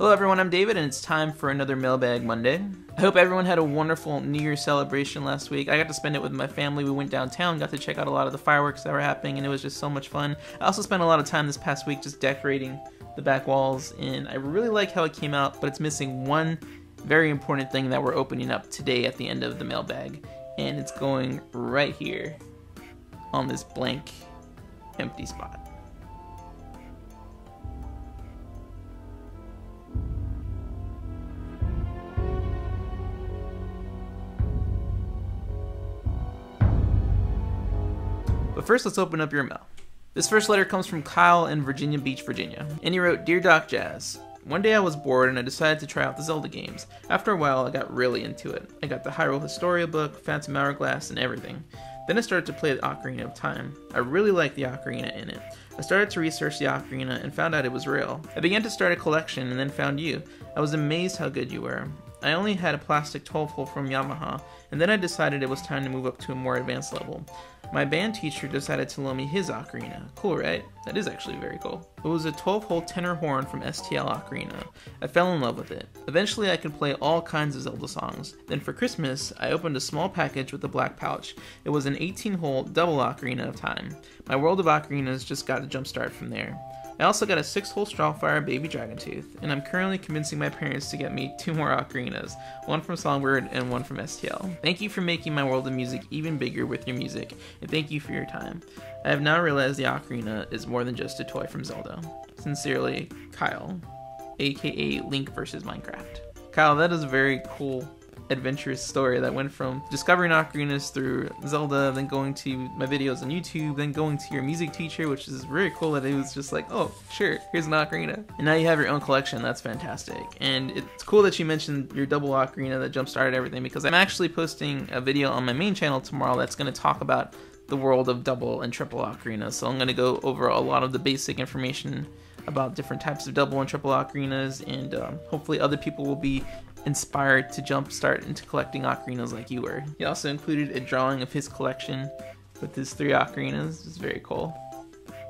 Hello everyone, I'm David and it's time for another Mailbag Monday. I hope everyone had a wonderful New Year's celebration last week. I got to spend it with my family. We went downtown, got to check out a lot of the fireworks that were happening, and it was just so much fun. I also spent a lot of time this past week just decorating the back walls, and I really like how it came out, but it's missing one very important thing that we're opening up today at the end of the mailbag, and it's going right here on this blank, empty spot. But first, let's open up your mail. This first letter comes from Kyle in Virginia Beach, Virginia. And he wrote, Dear Doc Jazz, one day I was bored and I decided to try out the Zelda games. After a while, I got really into it. I got the Hyrule Historia book, Phantom Hourglass, and everything. Then I started to play the Ocarina of Time. I really liked the Ocarina in it. I started to research the Ocarina and found out it was real. I began to start a collection and then found you. I was amazed how good you were. I only had a plastic 12-hole from Yamaha, and then I decided it was time to move up to a more advanced level. My band teacher decided to loan me his ocarina. Cool, right? That is actually very cool. It was a 12-hole tenor horn from STL Ocarina. I fell in love with it. Eventually I could play all kinds of Zelda songs. Then for Christmas, I opened a small package with a black pouch. It was an 18-hole double Ocarina of Time. My world of ocarinas just got a jump start from there. I also got a 6-hole Strawfire Baby Dragon Tooth, and I'm currently convincing my parents to get me 2 more ocarinas, one from Songbird and one from STL. Thank you for making my world of music even bigger with your music, and thank you for your time. I have now realized the ocarina is more than just a toy from Zelda. Sincerely, Kyle, aka Link vs. Minecraft. Kyle, that is a very cool, adventurous story that went from discovering ocarinas through Zelda, then going to my videos on YouTube, then going to your music teacher, which is very cool that it was just like, oh, sure, here's an ocarina. And now you have your own collection. That's fantastic. And it's cool that you mentioned your double ocarina that jump-started everything, because I'm actually posting a video on my main channel tomorrow that's going to talk about the world of double and triple ocarinas. So I'm going to go over a lot of the basic information about different types of double and triple ocarinas, and hopefully other people will be inspired to jumpstart into collecting ocarinas like you were. He also included a drawing of his collection with his 3 ocarinas. It's very cool.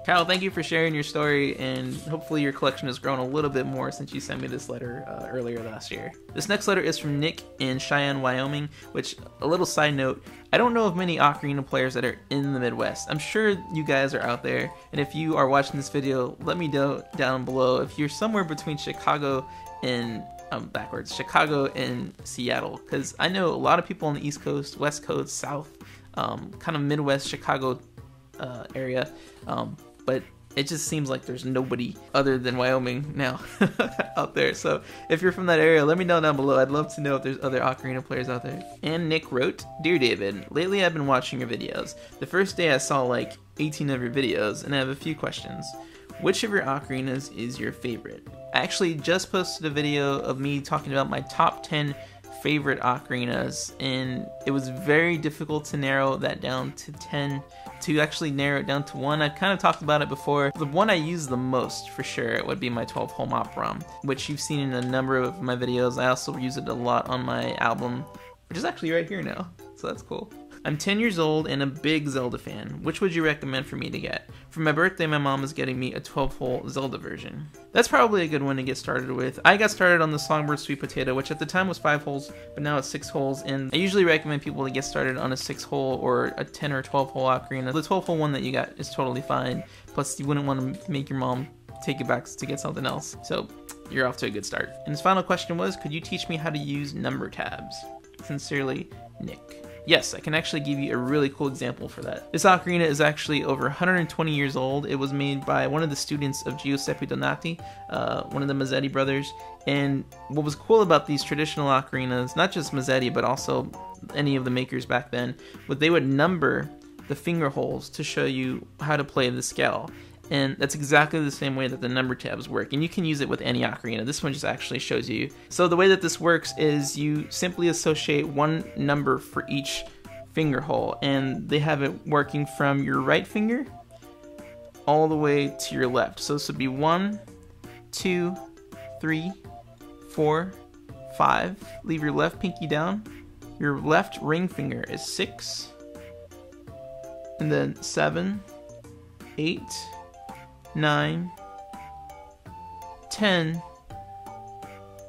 Kyle, thank you for sharing your story, and hopefully your collection has grown a little bit more since you sent me this letter earlier last year. This next letter is from Nick in Cheyenne, Wyoming, which, a little side note, I don't know of many ocarina players that are in the Midwest. I'm sure you guys are out there, and if you are watching this video, let me know down below if you're somewhere between Chicago and Chicago and Seattle, because I know a lot of people on the East Coast, West Coast, South, kind of Midwest Chicago area, but it just seems like there's nobody other than Wyoming now out there. So if you're from that area, let me know down below. I'd love to know if there's other ocarina players out there. And Nick wrote, Dear David, lately I've been watching your videos. The first day I saw like 18 of your videos, and I have a few questions. Which of your ocarinas is your favorite? I actually just posted a video of me talking about my top 10 favorite ocarinas, and it was very difficult to narrow that down to 10, to actually narrow it down to 1. I've kind of talked about it before. The one I use the most, for sure, would be my 12-hole Mop Rom, which you've seen in a number of my videos. I also use it a lot on my album, which is actually right here now, so that's cool. I'm 10 years old and a big Zelda fan. Which would you recommend for me to get? For my birthday, my mom is getting me a 12-hole Zelda version. That's probably a good one to get started with. I got started on the Songbird Sweet Potato, which at the time was 5 holes, but now it's 6 holes, and I usually recommend people to get started on a 6-hole or a 10 or 12-hole ocarina. The 12-hole one that you got is totally fine, plus you wouldn't want to make your mom take it back to get something else. So you're off to a good start. And his final question was, could you teach me how to use number tabs? Sincerely, Nick. Yes, I can actually give you a really cool example for that. This ocarina is actually over 120 years old. It was made by one of the students of Giuseppe Donati, one of the Mazzetti brothers. And what was cool about these traditional ocarinas, not just Mazzetti, but also any of the makers back then, was they would number the finger holes to show you how to play the scale. And that's exactly the same way that the number tabs work, and you can use it with any ocarina. This one just actually shows you. So the way that this works is you simply associate one number for each finger hole, and they have it working from your right finger all the way to your left. So this would be 1, 2, 3, 4, 5. Leave your left pinky down. Your left ring finger is 6, and then 7, 8, 9, 10,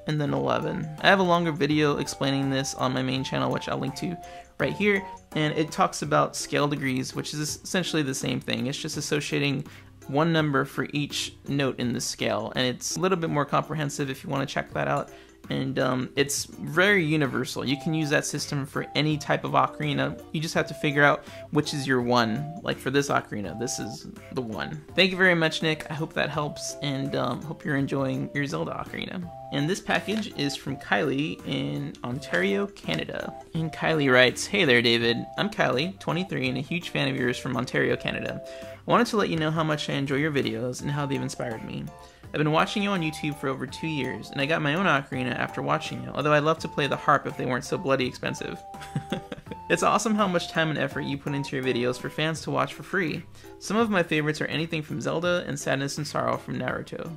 and then 11. I have a longer video explaining this on my main channel, which I'll link to right here, and it talks about scale degrees, which is essentially the same thing. It's just associating one number for each note in the scale, and it's a little bit more comprehensive if you want to check that out. And it's very universal. You can use that system for any type of ocarina. You just have to figure out which is your one. Like for this ocarina, this is the one. Thank you very much, Nick. I hope that helps, and hope you're enjoying your Zelda ocarina. And this package is from Kylie in Ontario, Canada. And Kylie writes, "Hey there, David. I'm Kylie, 23, and a huge fan of yours from Ontario, Canada. I wanted to let you know how much I enjoy your videos and how they've inspired me. I've been watching you on YouTube for over 2 years, and I got my own ocarina after watching you, although I'd love to play the harp if they weren't so bloody expensive." It's awesome how much time and effort you put into your videos for fans to watch for free. Some of my favorites are anything from Zelda and Sadness and Sorrow from Naruto.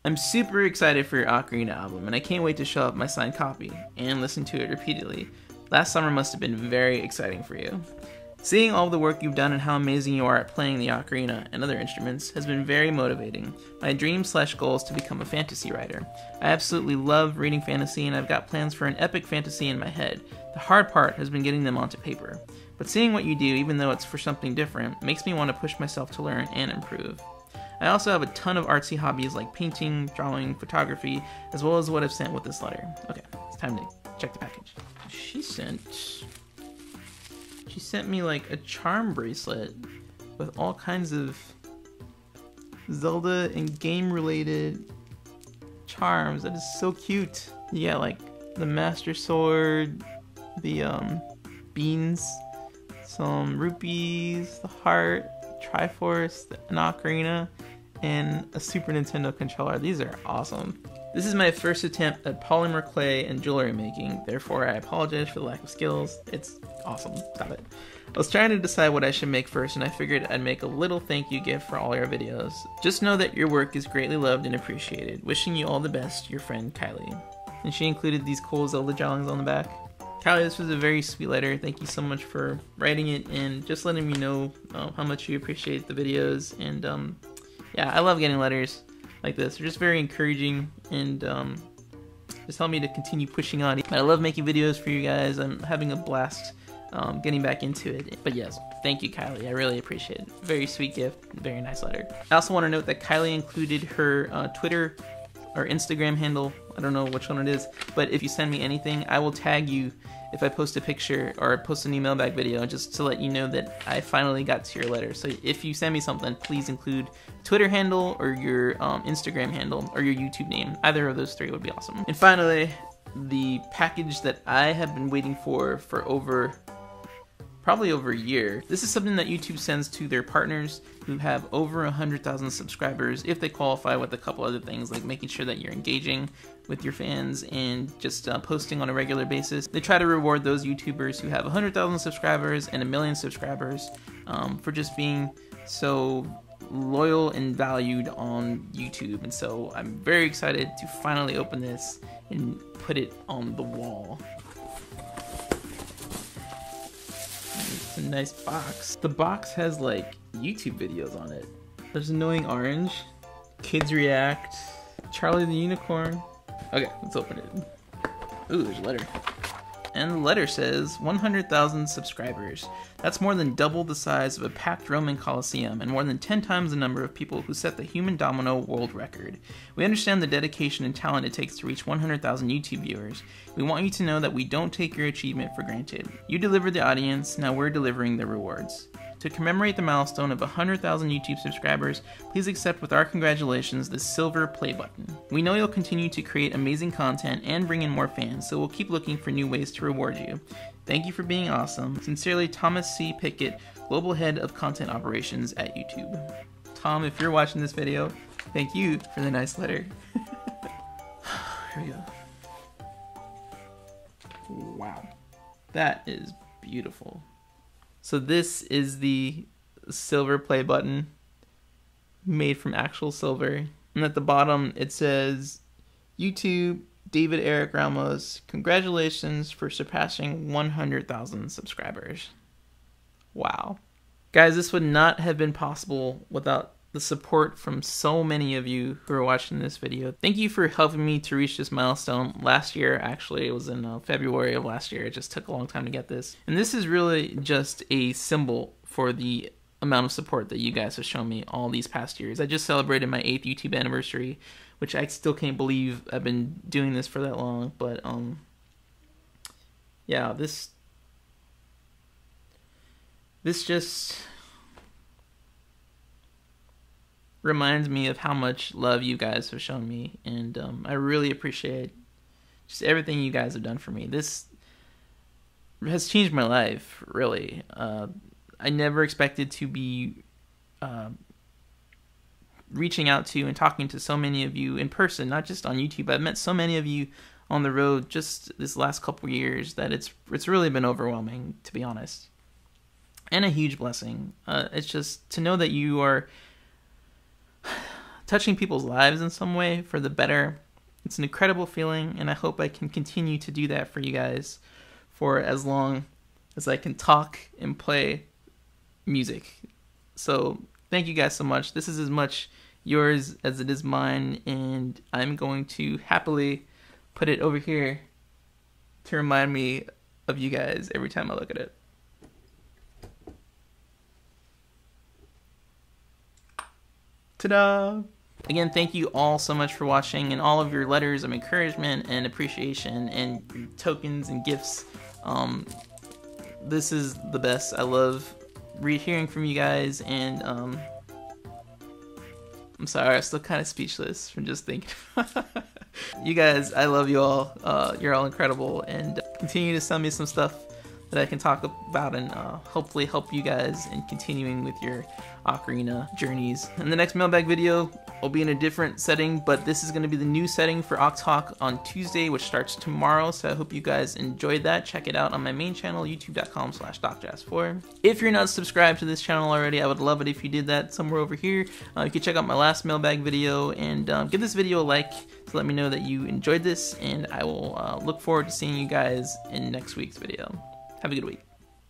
I'm super excited for your ocarina album, and I can't wait to show up my signed copy and listen to it repeatedly. Last summer must have been very exciting for you. Seeing all the work you've done and how amazing you are at playing the ocarina and other instruments has been very motivating. My dream/goal is to become a fantasy writer. I absolutely love reading fantasy, and I've got plans for an epic fantasy in my head. The hard part has been getting them onto paper. But seeing what you do, even though it's for something different, makes me want to push myself to learn and improve. I also have a ton of artsy hobbies like painting, drawing, photography, as well as what I've sent with this letter. Okay, it's time to check the package. She sent me like a charm bracelet with all kinds of Zelda and game related charms. That is so cute. Yeah, like the Master Sword, the beans, some rupees, the heart, Triforce, an ocarina, and a Super Nintendo controller. These are awesome. This is my first attempt at polymer clay and jewelry making, therefore I apologize for the lack of skills. It's awesome. Stop it. I was trying to decide what I should make first, and I figured I'd make a little thank you gift for all your videos. Just know that your work is greatly loved and appreciated. Wishing you all the best, your friend Kylie. And she included these cool Zelda drawings on the back. Kylie, this was a very sweet letter. Thank you so much for writing it and just letting me know how much you appreciate the videos. And yeah, I love getting letters like this. They're just very encouraging and just help me to continue pushing on. But I love making videos for you guys. I'm having a blast getting back into it. But yes, thank you, Kylie. I really appreciate it. Very sweet gift. Very nice letter. I also want to note that Kylie included her Twitter or Instagram handle. I don't know which one it is, but if you send me anything, I will tag you if I post a picture or post a new mailbag video, just to let you know that I finally got to your letter. So if you send me something, please include Twitter handle or your Instagram handle or your YouTube name. Either of those three would be awesome. And finally, the package that I have been waiting for probably over a year. This is something that YouTube sends to their partners who have over 100,000 subscribers if they qualify with a couple other things, like making sure that you're engaging with your fans and just posting on a regular basis. They try to reward those YouTubers who have 100,000 subscribers and 1 million subscribers for just being so loyal and valued on YouTube. And so I'm very excited to finally open this and put it on the wall. It's a nice box. The box has like YouTube videos on it. There's Annoying Orange, Kids React, Charlie the Unicorn. Okay, let's open it. Ooh, there's a letter. And the letter says 100,000 subscribers. That's more than double the size of a packed Roman Colosseum and more than 10 times the number of people who set the human domino world record. We understand the dedication and talent it takes to reach 100,000 YouTube viewers. We want you to know that we don't take your achievement for granted. You delivered the audience, now we're delivering the rewards. To commemorate the milestone of 100,000 YouTube subscribers, please accept with our congratulations this silver play button. We know you'll continue to create amazing content and bring in more fans, so we'll keep looking for new ways to reward you. Thank you for being awesome. Sincerely, Thomas C. Pickett, Global Head of Content Operations at YouTube. Tom, if you're watching this video, thank you for the nice letter. Here we go. Wow. That is beautiful. So this is the silver play button made from actual silver. And at the bottom it says, YouTube, David Eric Ramos, congratulations for surpassing 100,000 subscribers. Wow. Guys, this would not have been possible without the support from so many of you who are watching this video. Thank you for helping me to reach this milestone. Last year, actually, it was in February of last year. It just took a long time to get this. And this is really just a symbol for the amount of support that you guys have shown me all these past years. I just celebrated my 8th YouTube anniversary, which I still can't believe I've been doing this for that long. But yeah, this just reminds me of how much love you guys have shown me, and I really appreciate just everything you guys have done for me. This has changed my life, really. I never expected to be reaching out to and talking to so many of you in person, not just on YouTube. I've met so many of you on the road just this last couple years that it's really been overwhelming, to be honest, and a huge blessing. It's just to know that you are touching people's lives in some way for the better. It's an incredible feeling, and I hope I can continue to do that for you guys for as long as I can talk and play music. So thank you guys so much. This is as much yours as it is mine, and I'm going to happily put it over here to remind me of you guys every time I look at it. Ta-da! Again, thank you all so much for watching, and all of your letters of encouragement and appreciation and tokens and gifts. This is the best. I love hearing from you guys, and I'm sorry, I'm still kind of speechless from just thinking. You guys, I love you all. You're all incredible, and continue to send me some stuff that I can talk about and hopefully help you guys in continuing with your ocarina journeys. In the next mailbag video, I'll be in a different setting, but this is going to be the new setting for Talk on Tuesday, which starts tomorrow, so I hope you guys enjoyed that. Check it out on my main channel, youtube.com/DocJazz4. If you're not subscribed to this channel already, I would love it if you did that somewhere over here. You can check out my last mailbag video, and give this video a like to let me know that you enjoyed this, and I will look forward to seeing you guys in next week's video. Have a good week.